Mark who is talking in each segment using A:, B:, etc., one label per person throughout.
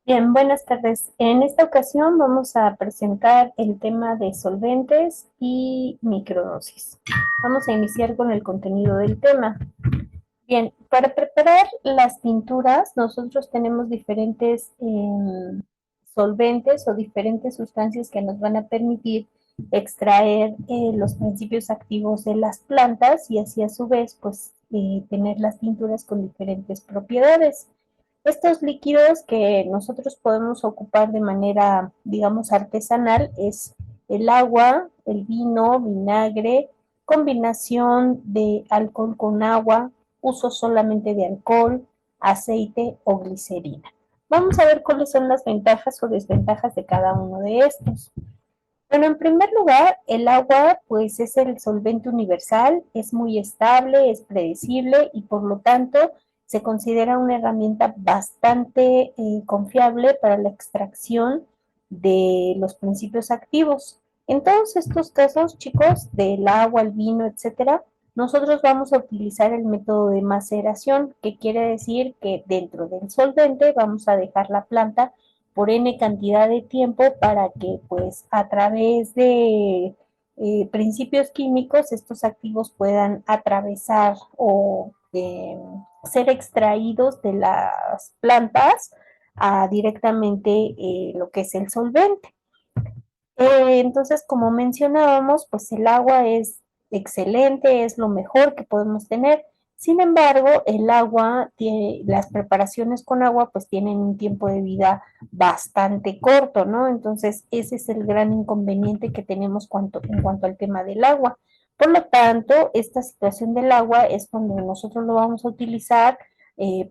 A: Bien, buenas tardes. En esta ocasión vamos a presentar el tema de solventes y microdosis. Vamos a iniciar con el contenido del tema. Bien, para preparar las tinturas, nosotros tenemos diferentes solventes o diferentes sustancias que nos van a permitir extraer los principios activos de las plantas y así a su vez, pues, tener las tinturas con diferentes propiedades. Estos líquidos que nosotros podemos ocupar de manera, digamos, artesanal es el agua, el vino, vinagre, combinación de alcohol con agua, uso solamente de alcohol, aceite o glicerina. Vamos a ver cuáles son las ventajas o desventajas de cada uno de estos. Bueno, en primer lugar, el agua pues es el solvente universal, es muy estable, es predecible y por lo tanto se considera una herramienta bastante confiable para la extracción de los principios activos. En todos estos casos, chicos, del agua, el vino, etcétera, nosotros vamos a utilizar el método de maceración, que quiere decir que dentro del solvente vamos a dejar la planta por n cantidad de tiempo para que pues a través de principios químicos estos activos puedan atravesar o ser extraídos de las plantas a directamente lo que es el solvente. Entonces, como mencionábamos, pues el agua es excelente, es lo mejor que podemos tener. Sin embargo, el agua, las preparaciones con agua, pues tienen un tiempo de vida bastante corto, ¿no? Entonces, ese es el gran inconveniente que tenemos en cuanto al tema del agua. Por lo tanto, esta situación del agua es cuando nosotros lo vamos a utilizar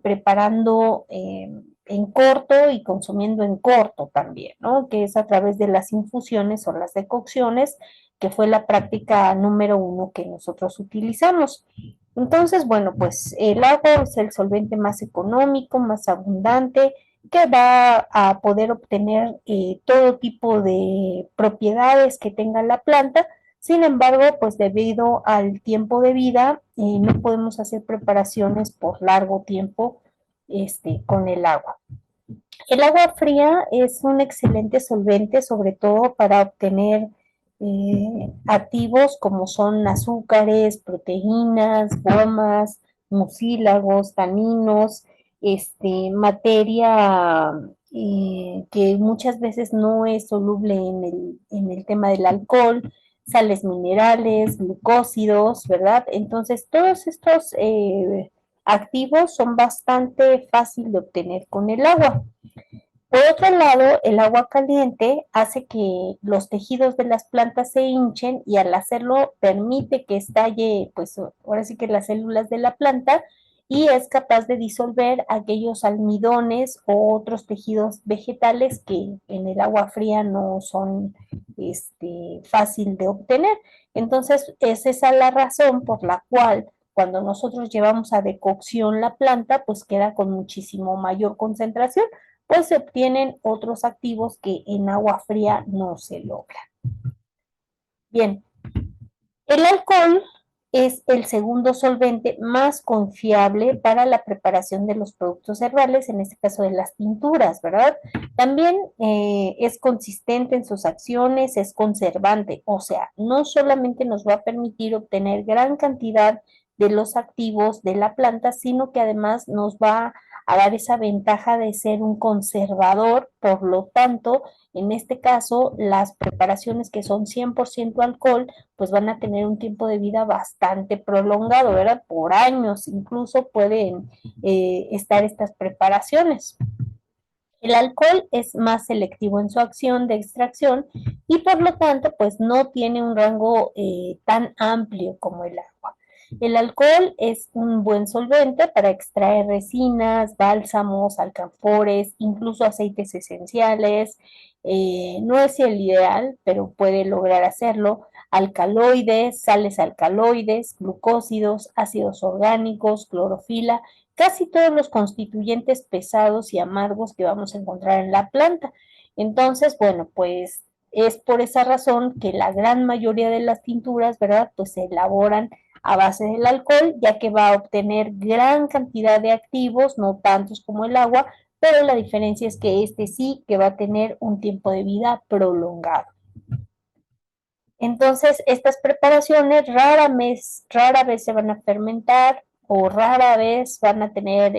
A: preparando en corto y consumiendo en corto también, ¿no? Que es a través de las infusiones o las decocciones, que fue la práctica número uno que nosotros utilizamos. Entonces, bueno, pues el agua es el solvente más económico, más abundante, que va a poder obtener todo tipo de propiedades que tenga la planta. Sin embargo, pues debido al tiempo de vida, no podemos hacer preparaciones por largo tiempo con el agua. El agua fría es un excelente solvente, sobre todo para obtener activos como son azúcares, proteínas, gomas, mucílagos, taninos, materia que muchas veces no es soluble en el tema del alcohol, sales minerales, glucósidos, ¿verdad? Entonces, todos estos activos son bastante fácil de obtener con el agua. Por otro lado, el agua caliente hace que los tejidos de las plantas se hinchen y al hacerlo permite que estalle, pues ahora sí que las células de la planta y es capaz de disolver aquellos almidones o otros tejidos vegetales que en el agua fría no son fácil de obtener. Entonces, es esa la razón por la cual cuando nosotros llevamos a decocción la planta, pues queda con muchísimo mayor concentración pues se obtienen otros activos que en agua fría no se logran. Bien, el alcohol es el segundo solvente más confiable para la preparación de los productos herbales, en este caso de las tinturas, ¿verdad? También es consistente en sus acciones, es conservante, o sea, no solamente nos va a permitir obtener gran cantidad de los activos de la planta, sino que además nos va a dar esa ventaja de ser un conservador, por lo tanto, en este caso, las preparaciones que son 100% alcohol, pues van a tener un tiempo de vida bastante prolongado, ¿verdad? Por años incluso pueden estar estas preparaciones. El alcohol es más selectivo en su acción de extracción y por lo tanto, pues no tiene un rango tan amplio como el agua. El alcohol es un buen solvente para extraer resinas, bálsamos, alcanfores, incluso aceites esenciales. No es el ideal, pero puede lograr hacerlo. alcaloides, sales alcaloides, glucósidos, ácidos orgánicos, clorofila, casi todos los constituyentes pesados y amargos que vamos a encontrar en la planta. Entonces, bueno, pues es por esa razón que la gran mayoría de las tinturas, ¿verdad? Pues se elaboran a base del alcohol, ya que va a obtener gran cantidad de activos, no tantos como el agua, pero la diferencia es que este sí que va a tener un tiempo de vida prolongado. Entonces, estas preparaciones rara vez se van a fermentar o rara vez van a tener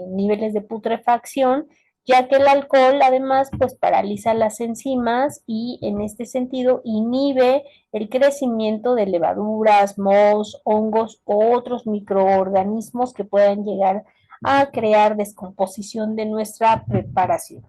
A: niveles de putrefacción, ya que el alcohol además pues paraliza las enzimas y en este sentido inhibe el crecimiento de levaduras, mohos, hongos o otros microorganismos que puedan llegar a crear descomposición de nuestra preparación.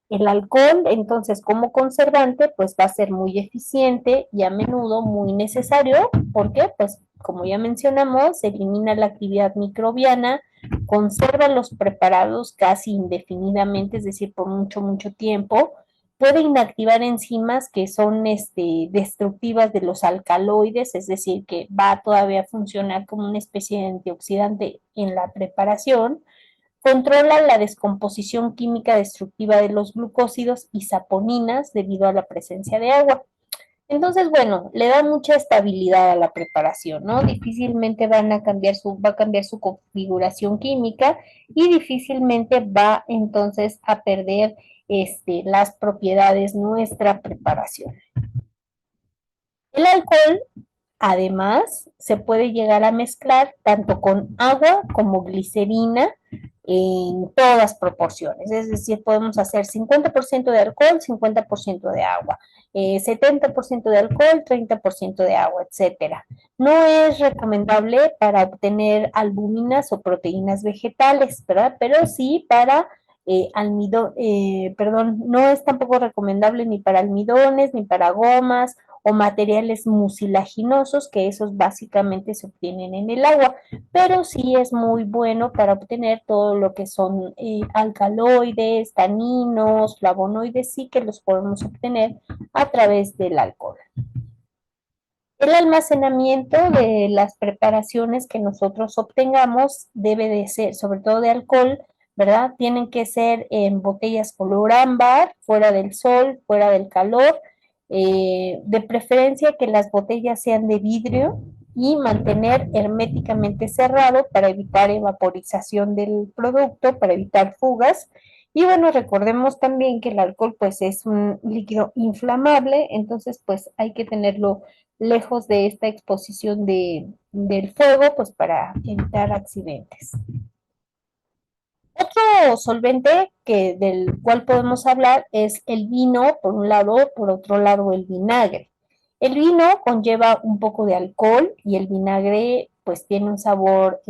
A: El alcohol, entonces, como conservante, pues va a ser muy eficiente y a menudo muy necesario, porque, pues, como ya mencionamos, elimina la actividad microbiana, conserva los preparados casi indefinidamente, es decir, por mucho, mucho tiempo, puede inactivar enzimas que son destructivas de los alcaloides, es decir, que va todavía a funcionar como una especie de antioxidante en la preparación, controla la descomposición química destructiva de los glucósidos y saponinas debido a la presencia de agua. Entonces, bueno, le da mucha estabilidad a la preparación, ¿no? Difícilmente va a cambiar su configuración química y difícilmente va entonces a perder las propiedades nuestra preparación. El alcohol, además, se puede llegar a mezclar tanto con agua como glicerina en todas proporciones. Es decir, podemos hacer 50% de alcohol, 50% de agua, 70% de alcohol, 30% de agua, etcétera. No es recomendable para obtener albuminas o proteínas vegetales, ¿verdad? Pero sí para no es tampoco recomendable ni para almidones, ni para gomas o materiales mucilaginosos, que esos básicamente se obtienen en el agua, pero sí es muy bueno para obtener todo lo que son alcaloides, taninos, flavonoides, sí que los podemos obtener a través del alcohol. El almacenamiento de las preparaciones que nosotros obtengamos debe de ser, sobre todo de alcohol, ¿verdad? Tienen que ser en botellas color ámbar, fuera del sol, fuera del calor, de preferencia que las botellas sean de vidrio y mantener herméticamente cerrado para evitar evaporización del producto, para evitar fugas. Y bueno, recordemos también que el alcohol pues es un líquido inflamable, entonces pues hay que tenerlo lejos de esta exposición del fuego, pues para evitar accidentes. Otro solvente del cual podemos hablar es el vino, por un lado, por otro lado el vinagre. El vino conlleva un poco de alcohol y el vinagre pues tiene un sabor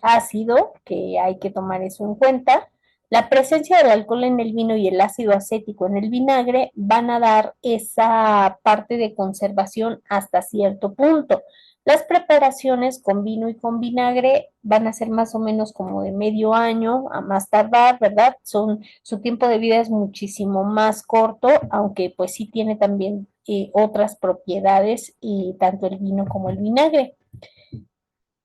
A: ácido, que hay que tomar eso en cuenta. La presencia del alcohol en el vino y el ácido acético en el vinagre van a dar esa parte de conservación hasta cierto punto. Las preparaciones con vino y con vinagre van a ser más o menos como de medio año a más tardar, ¿verdad? Su tiempo de vida es muchísimo más corto, aunque pues sí tiene también otras propiedades, tanto el vino como el vinagre.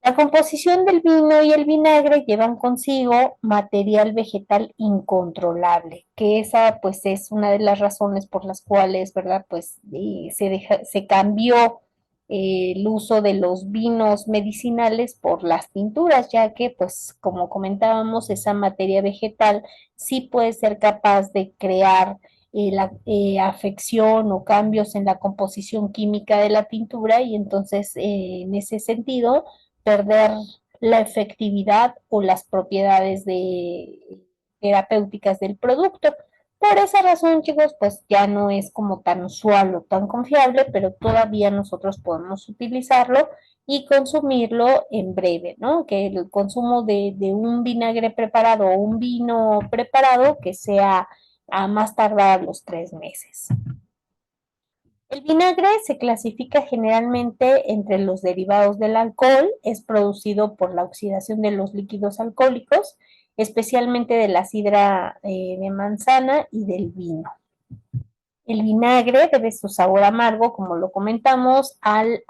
A: La composición del vino y el vinagre llevan consigo material vegetal incontrolable, que esa pues es una de las razones por las cuales, ¿verdad? Pues se cambió el uso de los vinos medicinales por las tinturas, ya que pues como comentábamos, esa materia vegetal sí puede ser capaz de crear la afección o cambios en la composición química de la tintura y entonces en ese sentido perder la efectividad o las propiedades terapéuticas del producto. Por esa razón, chicos, pues ya no es como tan usual o tan confiable, pero todavía nosotros podemos utilizarlo y consumirlo en breve, ¿no? Que el consumo de un vinagre preparado o un vino preparado que sea a más tardar los 3 meses. El vinagre se clasifica generalmente entre los derivados del alcohol, es producido por la oxidación de los líquidos alcohólicos, especialmente de la sidra de manzana y del vino. El vinagre debe su sabor amargo, como lo comentamos, al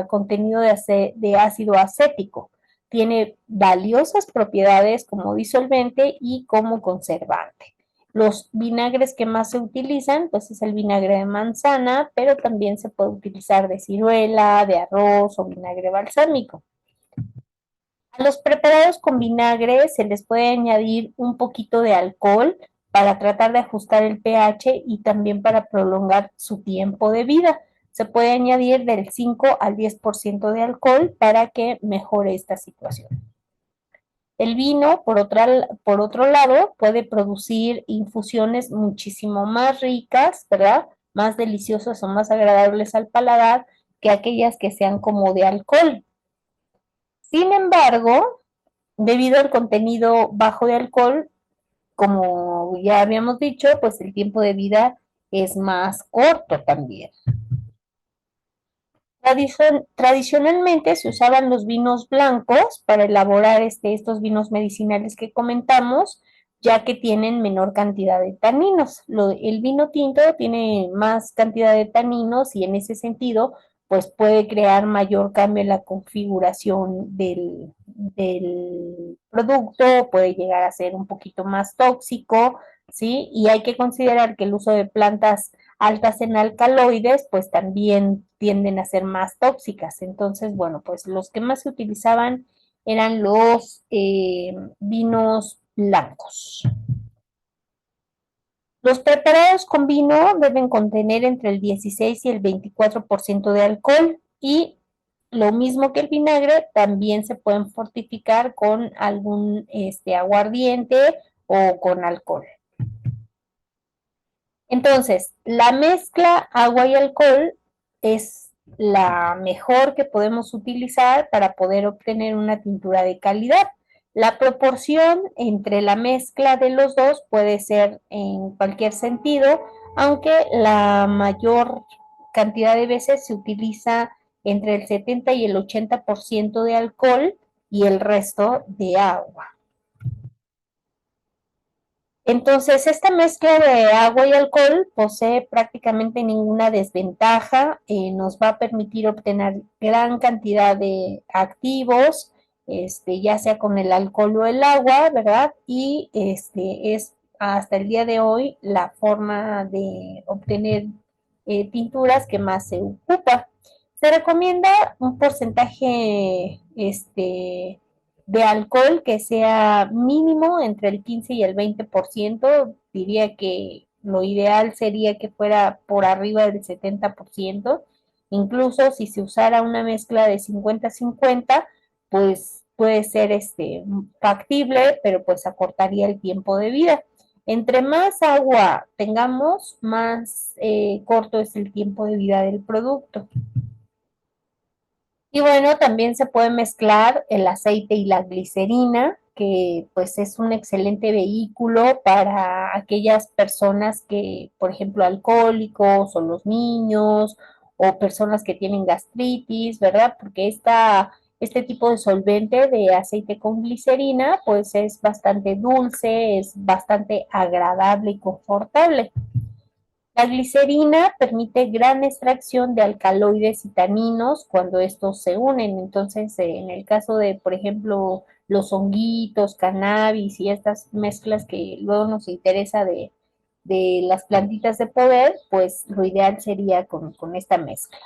A: contenido de ácido acético. Tiene valiosas propiedades como disolvente y como conservante. Los vinagres que más se utilizan, pues es el vinagre de manzana, pero también se puede utilizar de ciruela, de arroz o vinagre balsámico. A los preparados con vinagre se les puede añadir un poquito de alcohol para tratar de ajustar el pH y también para prolongar su tiempo de vida. Se puede añadir del 5 al 10% de alcohol para que mejore esta situación. El vino, por otro lado, puede producir infusiones muchísimo más ricas, ¿verdad? Más deliciosas o más agradables al paladar que aquellas que sean como de alcohol. Sin embargo, debido al contenido bajo de alcohol, como ya habíamos dicho, pues el tiempo de vida es más corto también. Tradicionalmente se usaban los vinos blancos para elaborar estos vinos medicinales que comentamos, ya que tienen menor cantidad de taninos. El vino tinto tiene más cantidad de taninos y en ese sentido, pues puede crear mayor cambio en la configuración del producto, puede llegar a ser un poquito más tóxico, ¿sí? Y hay que considerar que el uso de plantas altas en alcaloides, pues también tienden a ser más tóxicas. Entonces, bueno, pues los que más se utilizaban eran los vinos blancos. Los preparados con vino deben contener entre el 16 y el 24% de alcohol y lo mismo que el vinagre, también se pueden fortificar con algún aguardiente o con alcohol. Entonces, la mezcla agua y alcohol es la mejor que podemos utilizar para poder obtener una tintura de calidad. La proporción entre la mezcla de los dos puede ser en cualquier sentido, aunque la mayor cantidad de veces se utiliza entre el 70 y el 80% de alcohol y el resto de agua. Entonces, esta mezcla de agua y alcohol posee prácticamente ninguna desventaja, nos va a permitir obtener gran cantidad de activos, ya sea con el alcohol o el agua, ¿verdad? Y es hasta el día de hoy la forma de obtener tinturas que más se ocupa. Se recomienda un porcentaje de alcohol que sea mínimo entre el 15 y el 20%. Diría que lo ideal sería que fuera por arriba del 70%. Incluso si se usara una mezcla de 50-50, pues puede ser factible, pero pues acortaría el tiempo de vida. Entre más agua tengamos, más corto es el tiempo de vida del producto. Y bueno, también se puede mezclar el aceite y la glicerina, que pues es un excelente vehículo para aquellas personas que, por ejemplo, alcohólicos o los niños o personas que tienen gastritis, ¿verdad? Porque este tipo de solvente de aceite con glicerina pues es bastante dulce, es bastante agradable y confortable. La glicerina permite gran extracción de alcaloides y taninos cuando estos se unen. Entonces, en el caso de, por ejemplo, los honguitos, cannabis y estas mezclas que luego nos interesa de las plantitas de poder, pues lo ideal sería con esta mezcla.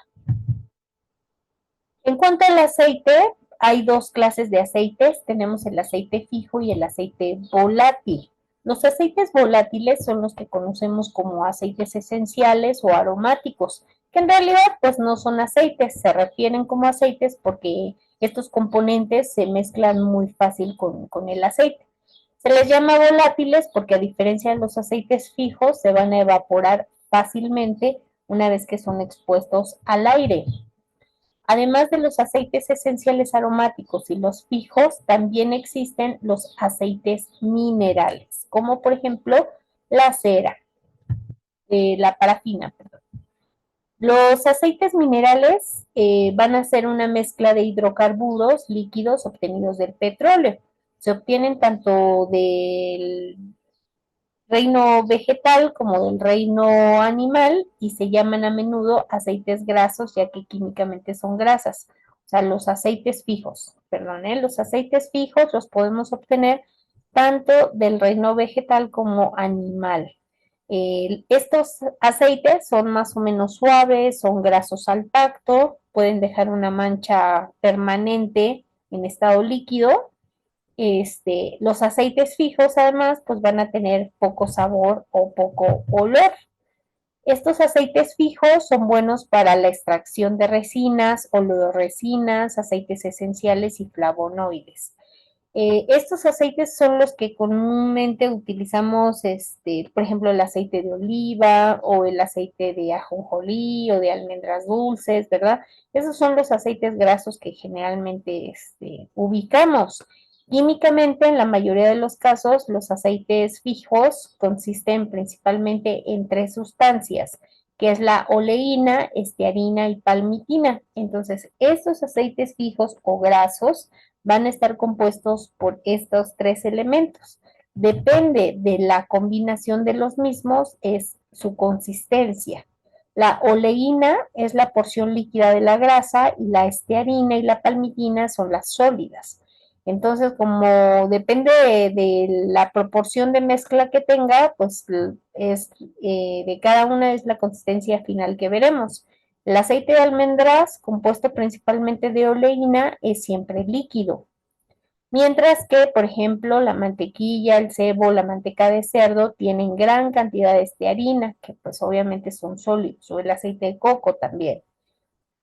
A: En cuanto al aceite, hay dos clases de aceites. Tenemos el aceite fijo y el aceite volátil. Los aceites volátiles son los que conocemos como aceites esenciales o aromáticos, que en realidad pues no son aceites, se refieren como aceites porque estos componentes se mezclan muy fácil con el aceite. Se les llama volátiles porque a diferencia de los aceites fijos se van a evaporar fácilmente una vez que son expuestos al aire. Además de los aceites esenciales aromáticos y los fijos, también existen los aceites minerales, como por ejemplo la cera, la parafina, perdón. Los aceites minerales van a ser una mezcla de hidrocarburos líquidos obtenidos del petróleo. Se obtienen tanto reino vegetal como del reino animal y se llaman a menudo aceites grasos ya que químicamente son grasas. O sea, los aceites fijos, perdón, los aceites fijos los podemos obtener tanto del reino vegetal como animal. Estos aceites son más o menos suaves, son grasos al tacto, pueden dejar una mancha permanente en estado líquido. Los aceites fijos además pues van a tener poco sabor o poco olor. Estos aceites fijos son buenos para la extracción de resinas, oleoresinas, aceites esenciales y flavonoides. Estos aceites son los que comúnmente utilizamos, por ejemplo, el aceite de oliva o el aceite de ajonjolí o de almendras dulces, ¿verdad? Esos son los aceites grasos que generalmente ubicamos. Químicamente, en la mayoría de los casos, los aceites fijos consisten principalmente en tres sustancias, que es la oleína, estearina y palmitina. Entonces, estos aceites fijos o grasos van a estar compuestos por estos tres elementos. Depende de la combinación de los mismos, es su consistencia. La oleína es la porción líquida de la grasa y la estearina y la palmitina son las sólidas. Entonces, como depende de la proporción de mezcla que tenga, pues es de cada una es la consistencia final que veremos. El aceite de almendras, compuesto principalmente de oleína, es siempre líquido. Mientras que, por ejemplo, la mantequilla, el cebo, la manteca de cerdo tienen gran cantidad de estearina, que pues obviamente son sólidos, o el aceite de coco también.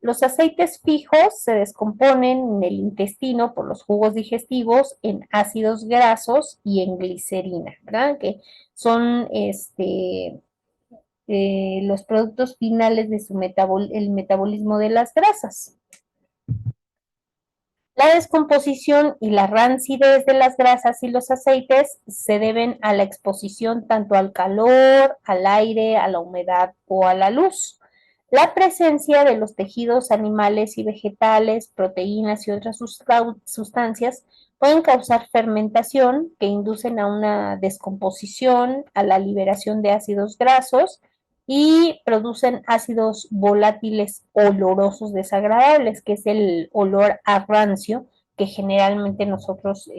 A: Los aceites fijos se descomponen en el intestino por los jugos digestivos en ácidos grasos y en glicerina, ¿verdad? Que son los productos finales de el metabolismo de las grasas. La descomposición y la rancidez de las grasas y los aceites se deben a la exposición tanto al calor, al aire, a la humedad o a la luz. La presencia de los tejidos animales y vegetales, proteínas y otras sustancias pueden causar fermentación que inducen a una descomposición, a la liberación de ácidos grasos y producen ácidos volátiles olorosos desagradables, que es el olor a rancio que generalmente nosotros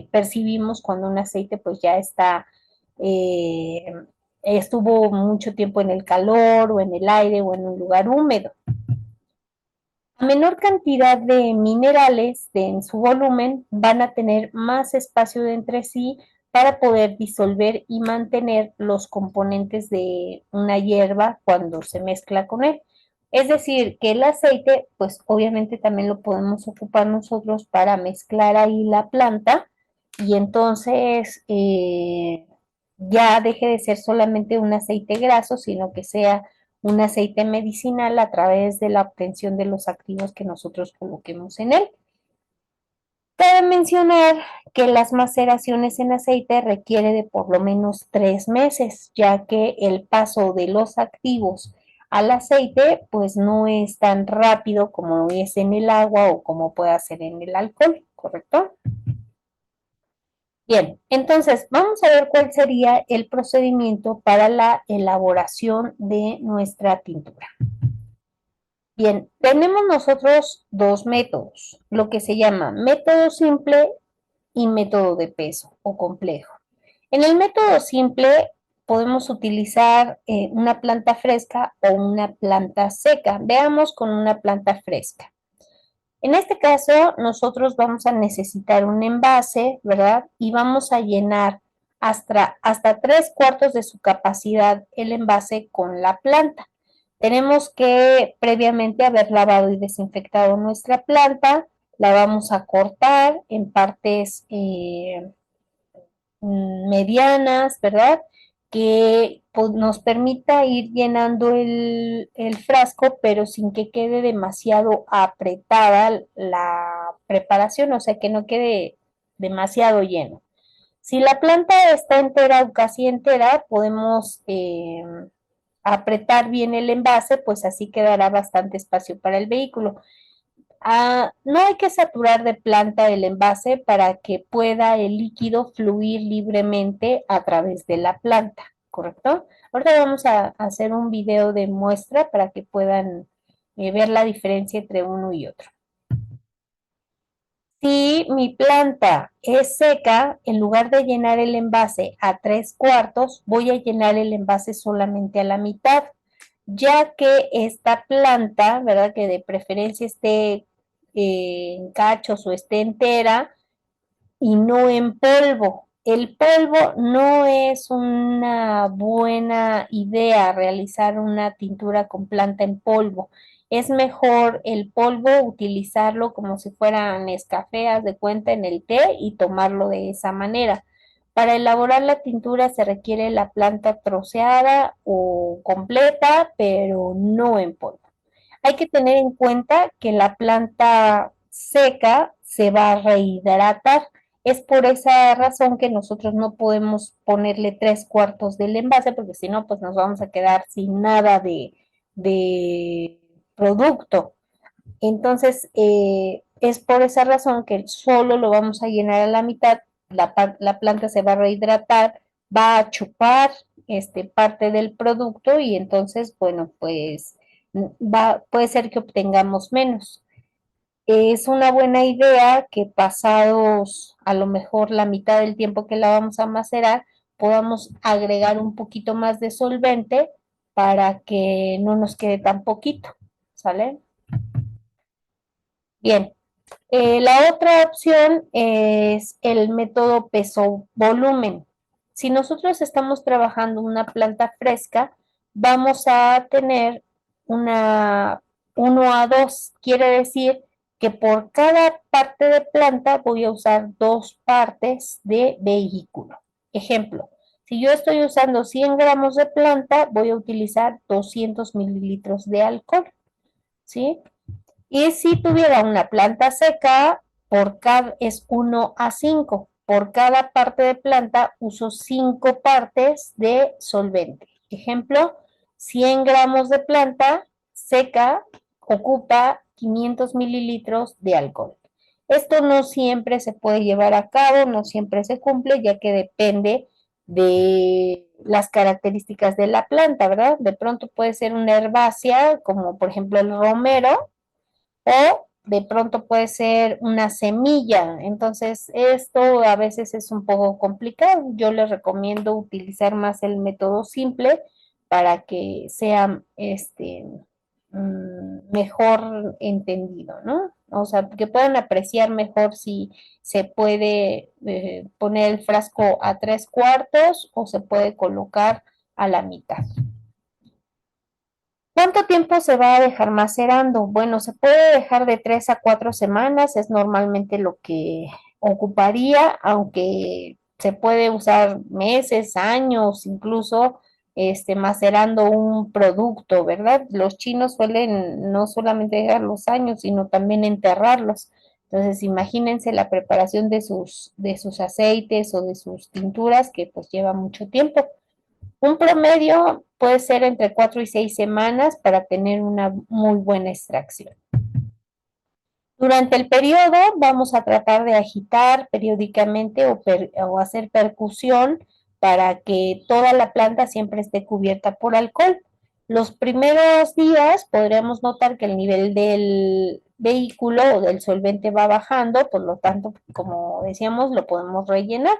A: percibimos cuando un aceite pues ya está, eh, estuvo mucho tiempo en el calor o en el aire o en un lugar húmedo. A menor cantidad de minerales en su volumen van a tener más espacio de entre sí para poder disolver y mantener los componentes de una hierba cuando se mezcla con él. Es decir, que el aceite, pues obviamente también lo podemos ocupar nosotros para mezclar ahí la planta y entonces ya deje de ser solamente un aceite graso, sino que sea un aceite medicinal a través de la obtención de los activos que nosotros coloquemos en él. Cabe mencionar que las maceraciones en aceite requiere de por lo menos 3 meses, ya que el paso de los activos al aceite pues no es tan rápido como es en el agua o como puede ser en el alcohol, ¿correcto? Bien, entonces vamos a ver cuál sería el procedimiento para la elaboración de nuestra tintura. Bien, tenemos nosotros dos métodos, lo que se llama método simple y método de peso o complejo. En el método simple podemos utilizar una planta fresca o una planta seca. Veamos con una planta fresca. En este caso, nosotros vamos a necesitar un envase, ¿verdad? Y vamos a llenar hasta 3/4 de su capacidad el envase con la planta. Tenemos que previamente haber lavado y desinfectado nuestra planta, la vamos a cortar en partes medianas, ¿verdad? Que pues, nos permita ir llenando el frasco, pero sin que quede demasiado apretada la preparación, o sea, que no quede demasiado lleno. Si la planta está entera o casi entera, podemos apretar bien el envase, pues así quedará bastante espacio para el vehículo. No hay que saturar de planta el envase para que pueda el líquido fluir libremente a través de la planta, ¿correcto? Ahorita vamos a hacer un video de muestra para que puedan ver la diferencia entre uno y otro. Si mi planta es seca, en lugar de llenar el envase a 3/4, voy a llenar el envase solamente a la mitad, ya que esta planta, ¿verdad? Que de preferencia esté en cachos o esté entera y no en polvo. El polvo no es una buena idea realizar una tintura con planta en polvo. Es mejor el polvo utilizarlo como si fueran Nescafé, haz de cuenta, en el té y tomarlo de esa manera. Para elaborar la tintura se requiere la planta troceada o completa, pero no en polvo. Hay que tener en cuenta que la planta seca se va a rehidratar. Es por esa razón que nosotros no podemos ponerle 3/4 del envase, porque si no, pues nos vamos a quedar sin nada de producto. Entonces, es por esa razón que solo lo vamos a llenar a la mitad, la planta se va a rehidratar, va a chupar parte del producto y entonces, bueno, pues puede ser que obtengamos menos. Es una buena idea que pasados a lo mejor la mitad del tiempo que la vamos a macerar, podamos agregar un poquito más de solvente para que no nos quede tan poquito, ¿sale? Bien, la otra opción es el método peso-volumen. Si nosotros estamos trabajando una planta fresca, vamos a tener una 1:2. Quiere decir que por cada parte de planta voy a usar 2 partes de vehículo. Ejemplo, si yo estoy usando 100 gramos de planta, voy a utilizar 200 mililitros de alcohol, ¿sí? Y si tuviera una planta seca, es 1:5. Por cada parte de planta uso 5 partes de solvente. Ejemplo, 100 gramos de planta seca ocupa 500 mililitros de alcohol. Esto no siempre se puede llevar a cabo, no siempre se cumple, ya que depende de las características de la planta, ¿verdad? De pronto puede ser una herbácea, como por ejemplo el romero, o de pronto puede ser una semilla. Entonces, esto a veces es un poco complicado. Yo les recomiendo utilizar más el método simple para que sea mejor entendido, ¿no? O sea, que puedan apreciar mejor si se puede poner el frasco a 3/4 o se puede colocar a la mitad. ¿Cuánto tiempo se va a dejar macerando? Bueno, se puede dejar de 3 a 4 semanas, es normalmente lo que ocuparía, aunque se puede usar meses, años, incluso macerando un producto, ¿verdad? Los chinos suelen no solamente dejar los años, sino también enterrarlos. Entonces, imagínense la preparación de sus aceites o de sus tinturas que pues lleva mucho tiempo. Un promedio puede ser entre 4 y 6 semanas para tener una muy buena extracción. Durante el periodo vamos a tratar de agitar periódicamente o hacer percusión para que toda la planta siempre esté cubierta por alcohol. Los primeros días podremos notar que el nivel del vehículo o del solvente va bajando, por lo tanto, como decíamos, lo podemos rellenar.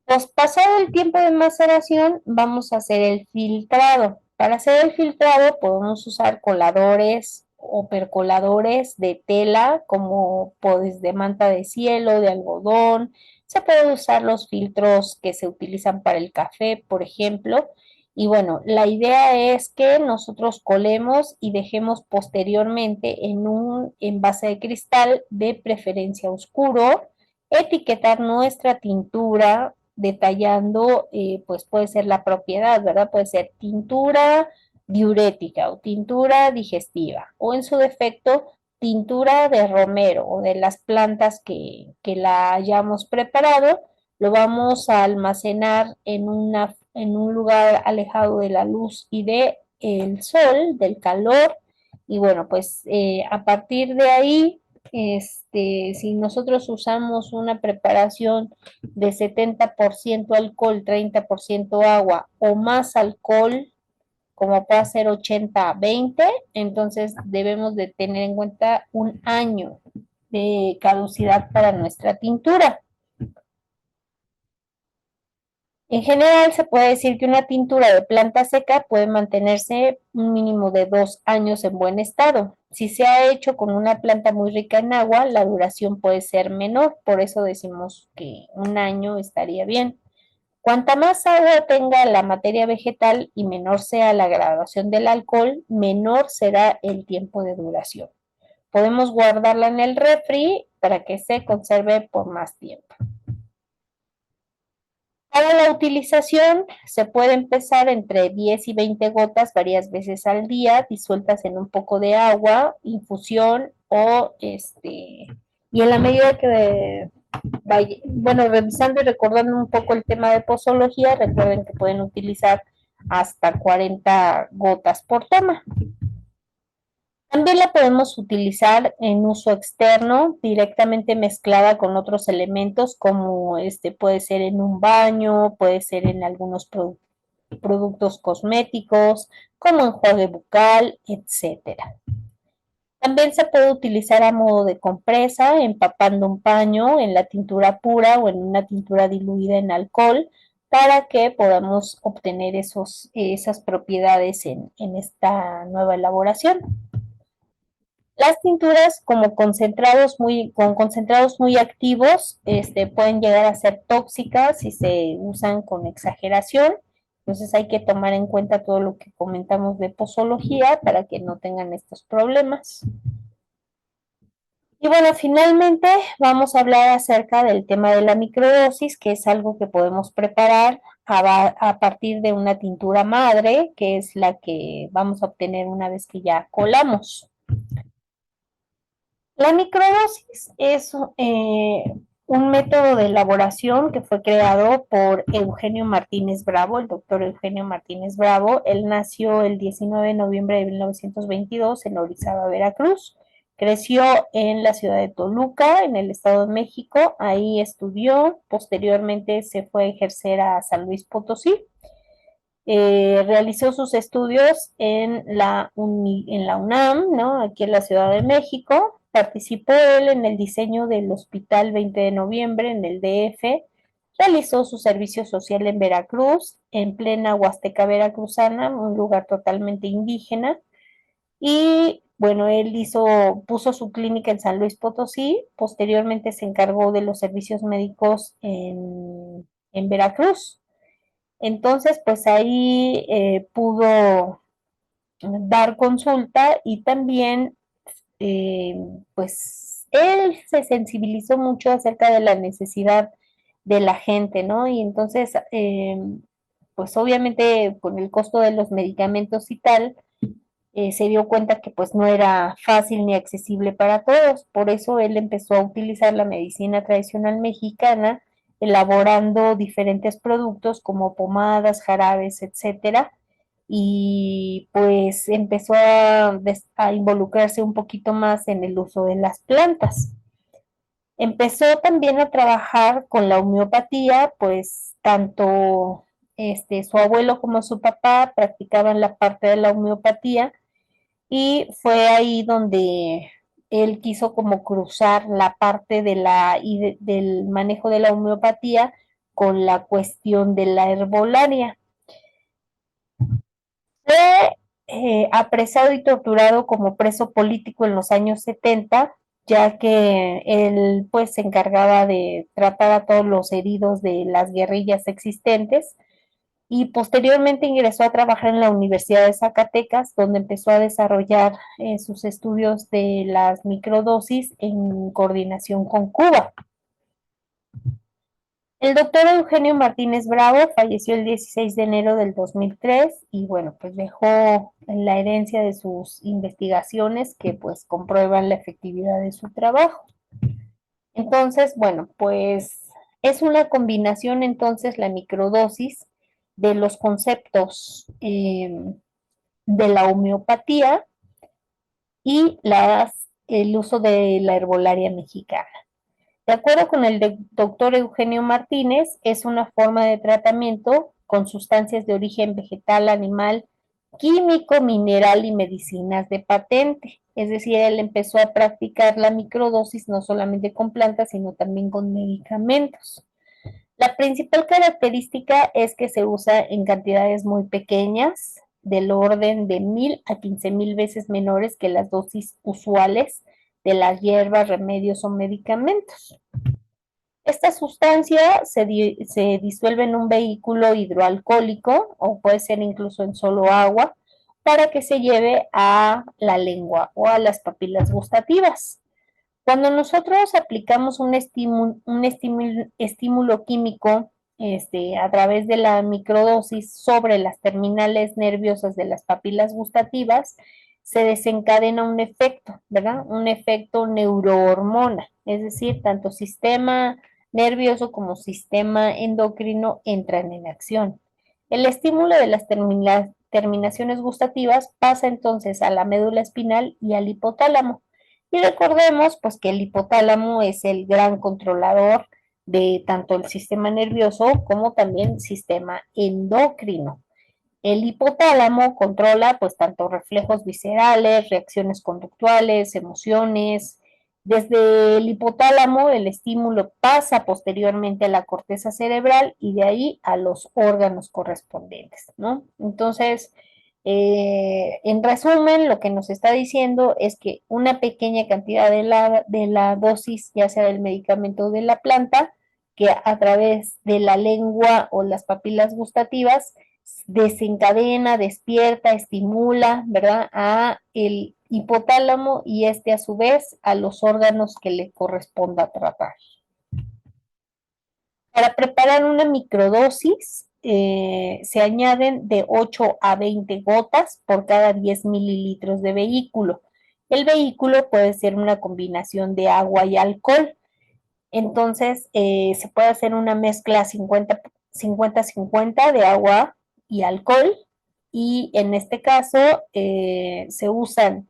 A: Pues pasado el tiempo de maceración, vamos a hacer el filtrado. Para hacer el filtrado podemos usar coladores o percoladores de tela, como pues de manta de cielo, de algodón. Se puede usar los filtros que se utilizan para el café, por ejemplo. Y bueno, la idea es que nosotros colemos y dejemos posteriormente en un envase de cristal, de preferencia oscuro, etiquetar nuestra tintura detallando, pues puede ser la propiedad, ¿verdad? Puede ser tintura diurética o tintura digestiva, o en su defecto, tintura de romero o de las plantas que la hayamos preparado. Lo vamos a almacenar en un lugar alejado de la luz y del sol, del calor, Y bueno, pues a partir de ahí, si nosotros usamos una preparación de 70% alcohol, 30% agua o más alcohol, como puede ser 80-20, entonces debemos de tener en cuenta un año de caducidad para nuestra tintura. En general, se puede decir que una tintura de planta seca puede mantenerse un mínimo de 2 años en buen estado. Si se ha hecho con una planta muy rica en agua, la duración puede ser menor, por eso decimos que un año estaría bien. Cuanta más agua tenga la materia vegetal y menor sea la graduación del alcohol, menor será el tiempo de duración. Podemos guardarla en el refri para que se conserve por más tiempo. Para la utilización se puede empezar entre 10 y 20 gotas varias veces al día, disueltas en un poco de agua, infusión o y en la medida que vaya, bueno, revisando y recordando un poco el tema de posología, recuerden que pueden utilizar hasta 40 gotas por toma. También la podemos utilizar en uso externo, directamente mezclada con otros elementos, como puede ser en un baño, puede ser en algunos productos cosméticos, como enjuague bucal, etcétera. También se puede utilizar a modo de compresa, empapando un paño en la tintura pura o en una tintura diluida en alcohol para que podamos obtener esas propiedades en esta nueva elaboración. Las tinturas con concentrados muy activos, pueden llegar a ser tóxicas si se usan con exageración. Entonces hay que tomar en cuenta todo lo que comentamos de posología para que no tengan estos problemas. Y bueno, finalmente vamos a hablar acerca del tema de la microdosis, que es algo que podemos preparar a partir de una tintura madre, que es la que vamos a obtener una vez que ya colamos. La microdosis es un método de elaboración que fue creado por Eugenio Martínez Bravo, el doctor Eugenio Martínez Bravo. Él nació el 19 de noviembre de 1922 en Orizaba, Veracruz. Creció en la ciudad de Toluca, en el Estado de México. Ahí estudió. Posteriormente se fue a ejercer a San Luis Potosí. Realizó sus estudios en la UNAM, ¿no? Aquí en la Ciudad de México. Participó él en el diseño del Hospital 20 de Noviembre en el DF. Realizó su servicio social en Veracruz, en plena Huasteca veracruzana, un lugar totalmente indígena. Y bueno, puso su clínica en San Luis Potosí. Posteriormente se encargó de los servicios médicos en Veracruz. Entonces, pues ahí pudo dar consulta y también, eh, pues, él se sensibilizó mucho acerca de la necesidad de la gente, ¿no? Y entonces, pues obviamente con el costo de los medicamentos y tal, se dio cuenta que pues no era fácil ni accesible para todos. Por eso él empezó a utilizar la medicina tradicional mexicana, elaborando diferentes productos como pomadas, jarabes, etcétera. Y pues empezó a involucrarse un poquito más en el uso de las plantas. Empezó también a trabajar con la homeopatía, pues tanto su abuelo como su papá practicaban la parte de la homeopatía y fue ahí donde él quiso como cruzar la parte del manejo de la homeopatía con la cuestión de la herbolaria. Fue apresado y torturado como preso político en los años 70, ya que él pues se encargaba de tratar a todos los heridos de las guerrillas existentes y posteriormente ingresó a trabajar en la Universidad de Zacatecas, donde empezó a desarrollar sus estudios de las microdosis en coordinación con Cuba. El doctor Eugenio Martínez Bravo falleció el 16 de enero del 2003 y bueno, pues dejó la herencia de sus investigaciones que pues comprueban la efectividad de su trabajo. Entonces, bueno, pues es una combinación entonces la microdosis de los conceptos de la homeopatía y el uso de la herbolaria mexicana. De acuerdo con el doctor Eugenio Martínez, es una forma de tratamiento con sustancias de origen vegetal, animal, químico, mineral y medicinas de patente. Es decir, él empezó a practicar la microdosis no solamente con plantas, sino también con medicamentos. La principal característica es que se usa en cantidades muy pequeñas, del orden de 1000 a 15,000 veces menores que las dosis usuales de las hierbas, remedios o medicamentos. Esta sustancia se disuelve en un vehículo hidroalcohólico o puede ser incluso en solo agua para que se lleve a la lengua o a las papilas gustativas. Cuando nosotros aplicamos estímulo químico a través de la microdosis sobre las terminales nerviosas de las papilas gustativas, se desencadena un efecto, ¿verdad? Un efecto neurohormona, es decir, tanto sistema nervioso como sistema endocrino entran en acción. El estímulo de las terminaciones gustativas pasa entonces a la médula espinal y al hipotálamo. Y recordemos pues que el hipotálamo es el gran controlador de tanto el sistema nervioso como también sistema endocrino. El hipotálamo controla pues tanto reflejos viscerales, reacciones conductuales, emociones. Desde el hipotálamo el estímulo pasa posteriormente a la corteza cerebral y de ahí a los órganos correspondientes, ¿no? Entonces, en resumen, lo que nos está diciendo es que una pequeña cantidad de la dosis, ya sea del medicamento o de la planta, que a través de la lengua o las papilas gustativas desencadena, despierta, estimula, ¿verdad? A el hipotálamo y a su vez a los órganos que le corresponda tratar. Para preparar una microdosis se añaden de 8 a 20 gotas por cada 10 mililitros de vehículo. El vehículo puede ser una combinación de agua y alcohol. Entonces, se puede hacer una mezcla 50-50 de agua y alcohol. Y en este caso, se usan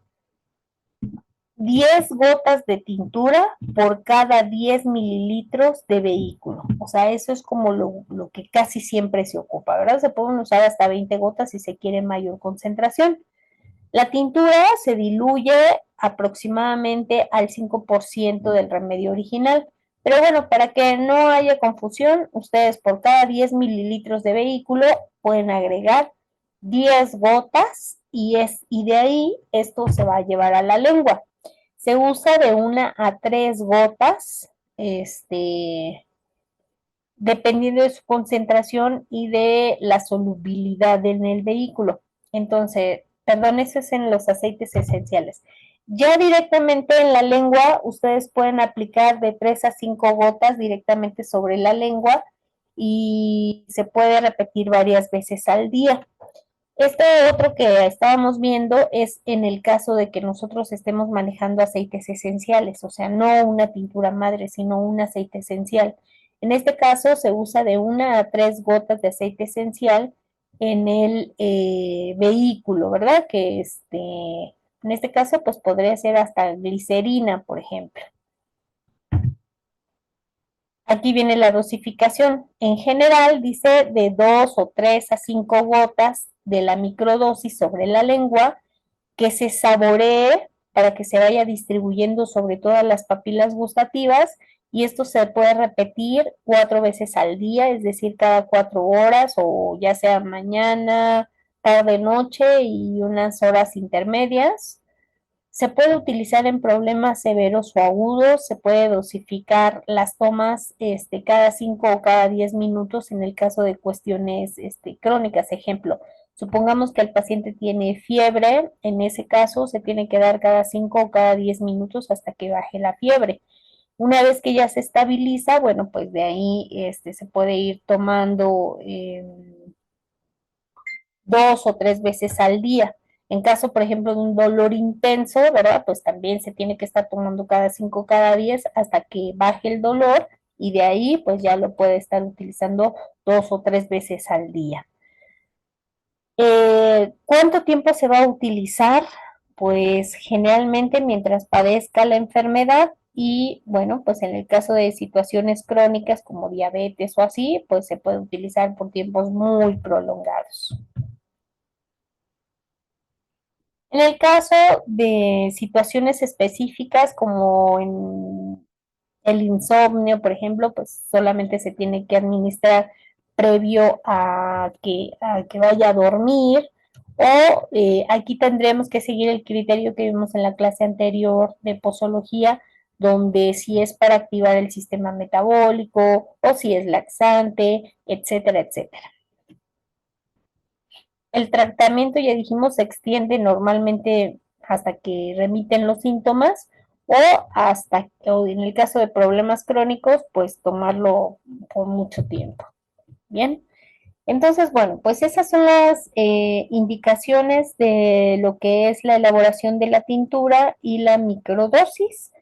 A: 10 gotas de tintura por cada 10 mililitros de vehículo. O sea, eso es como lo que casi siempre se ocupa, ¿verdad? Se pueden usar hasta 20 gotas si se quiere mayor concentración. La tintura se diluye aproximadamente al 5% del remedio original. Pero bueno, para que no haya confusión, ustedes por cada 10 mililitros de vehículo pueden agregar 10 gotas y de ahí esto se va a llevar a la lengua. Se usa de 1 a 3 gotas, dependiendo de su concentración y de la solubilidad en el vehículo. Entonces, perdón, eso es en los aceites esenciales. Ya directamente en la lengua, ustedes pueden aplicar de 3 a 5 gotas directamente sobre la lengua y se puede repetir varias veces al día. Este otro que estábamos viendo es en el caso de que nosotros estemos manejando aceites esenciales, o sea, no una tintura madre, sino un aceite esencial. En este caso se usa de 1 a 3 gotas de aceite esencial en el vehículo, ¿verdad? Que en este caso pues podría ser hasta glicerina, por ejemplo. Aquí viene la dosificación. En general dice de 2 o 3 a 5 gotas de la microdosis sobre la lengua que se saboree para que se vaya distribuyendo sobre todas las papilas gustativas y esto se puede repetir 4 veces al día, es decir, cada 4 horas o ya sea mañana, tarde, noche y unas horas intermedias. Se puede utilizar en problemas severos o agudos, se puede dosificar las tomas cada 5 o cada 10 minutos en el caso de cuestiones crónicas. Ejemplo, supongamos que el paciente tiene fiebre, en ese caso se tiene que dar cada 5 o cada 10 minutos hasta que baje la fiebre. Una vez que ya se estabiliza, bueno, pues de ahí se puede ir tomando 2 o 3 veces al día. En caso, por ejemplo, de un dolor intenso, ¿verdad? Pues también se tiene que estar tomando cada 5, cada 10 hasta que baje el dolor y de ahí pues ya lo puede estar utilizando 2 o 3 veces al día. ¿Cuánto tiempo se va a utilizar? pues generalmente mientras padezca la enfermedad y bueno, pues en el caso de situaciones crónicas como diabetes o así, pues se puede utilizar por tiempos muy prolongados. En el caso de situaciones específicas como en el insomnio, por ejemplo, pues solamente se tiene que administrar previo a que vaya a dormir o aquí tendremos que seguir el criterio que vimos en la clase anterior de posología, donde si es para activar el sistema metabólico o si es laxante, etcétera, etcétera. El tratamiento, ya dijimos, se extiende normalmente hasta que remiten los síntomas o o en el caso de problemas crónicos, pues tomarlo por mucho tiempo. Bien, entonces, bueno, pues esas son las indicaciones de lo que es la elaboración de la tintura y la microdosis,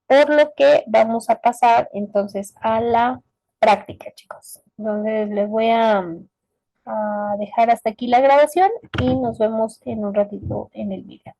A: por lo que vamos a pasar entonces a la práctica, chicos. Entonces, les voy a dejar hasta aquí la grabación y nos vemos en un ratito en el video.